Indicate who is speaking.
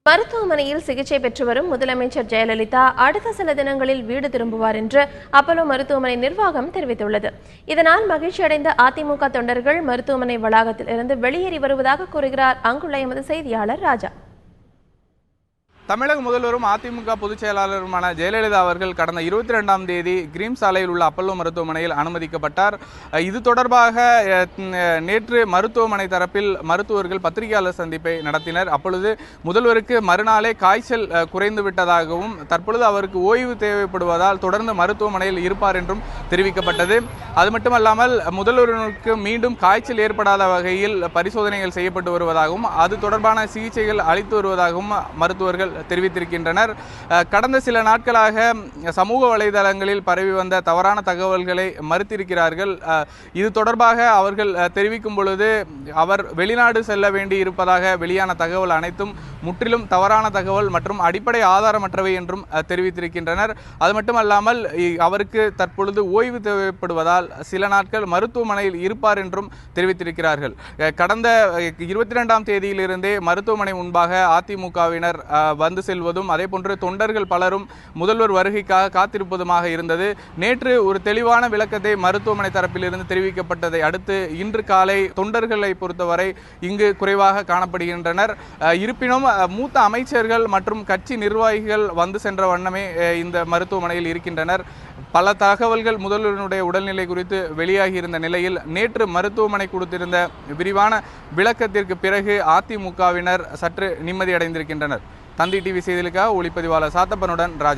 Speaker 1: மருத்துவமனையில் சிகிச்சை பெற்று வரும் முதலமைச்சர் ஜெயலலிதா அடுத்த சில தினங்களில் வீடு திரும்புவார் என்று அப்பல்லோ மருத்துவமனை நிர்வாகம் தெரிவித்துள்ளது. இதனால் மகிழ்ச்சியடைந்த அதிமுக தொண்டர்கள் மருத்துவமனை வளாகத்தில் இருந்து வெளியேறி வருவதாக கூறுகிறார் அங்குள்ள எமது செய்தியாளர் ராஜா.
Speaker 2: தமிழக முதல்வரும் அதிமுக பொதுச் செயலாளருமான ஜெயலலிதா அவர்கள் கடந்த 22ஆம் தேதி கிரீம் சாலையில் உள்ள அப்பல்லோ மருத்துவமனையில் அனுமதிக்கப்பட்டார். இது தொடர்பாக நேற்று மருத்துவமனை தரப்பில் மருத்துவர்கள் பத்திரிகையாளர் சந்திப்பை நடத்தினர். அப்பொழுது முதல்வருக்கு மறுநாளே காய்ச்சல் குறைந்து விட்டதாகவும் தற்பொழுது அவருக்கு ஓய்வு தேவைப்படுவதால் தொடர்ந்து மருத்துவமனையில் இருப்பார் என்றும் தெரிவிக்கப்பட்டது. அது மட்டுமல்லாமல் முதல்வருக்கு மீண்டும் காய்ச்சல் ஏற்படாத வகையில் பரிசோதனைகள் செய்யப்பட்டு வருவதாகவும் அது தொடர்பான சிகிச்சைகள் அளித்து வருவதாகவும் மருத்துவர்கள் தெரிவித்திருக்கின்றனர். கடந்த சில நாட்களாக சமூக வலைதளங்களில் பரவி வந்த தவறான தகவல்களை மறுத்திருக்கிறார்கள். இது தொடர்பாக அவர்கள் தெரிவிக்கும் பொழுது அவர் வெளிநாடு செல்ல வேண்டி இருப்பதாக வெளியான தகவல் அனைத்தும் முற்றிலும் தவறான தகவல் மற்றும் அடிப்படை ஆதாரமற்றவை என்றும் தெரிவித்திருக்கின்றனர். அது மட்டுமல்லாமல் அவருக்கு தற்பொழுது ஓய்வு தேவைப்படுவதால் சில நாட்கள் மருத்துவமனையில் இருப்பார் என்றும் தெரிவித்திருக்கிறார்கள். கடந்த 22ஆம் தேதியிலிருந்தே மருத்துவமனை முன்பாக அதிமுகவினர் வந்து செல்வதும் அதே போன்று தொண்டர்கள் பலரும் முதல்வர் வருகைக்காக காத்திருப்பதுமாக இருந்தது. நேற்று ஒரு தெளிவான விளக்கத்தை மருத்துவமனை தரப்பிலிருந்து தெரிவிக்கப்பட்டதை அடுத்து இன்று காலை தொண்டர்களை பொறுத்தவரை இங்கு குறைவாக காணப்படுகின்றனர். இருப்பினும் மூத்த அமைச்சர்கள் மற்றும் கட்சி நிர்வாகிகள் வந்து சென்ற வண்ணமே இந்த மருத்துவமனையில் இருக்கின்றனர். பல தகவல்கள் முதல்வருடைய உடல்நிலை குறித்து வெளியாகி இருந்த நிலையில் நேற்று மருத்துவமனை கொடுத்திருந்த விரிவான விளக்கத்திற்கு பிறகு அதிமுகவினர் சற்று நிம்மதி அடைந்திருக்கின்றனர். தந்தி டிவி செய்திகளுக்காக ஒளிப்பதிவாளர் சாத்தப்பனுடன் ராஜ்.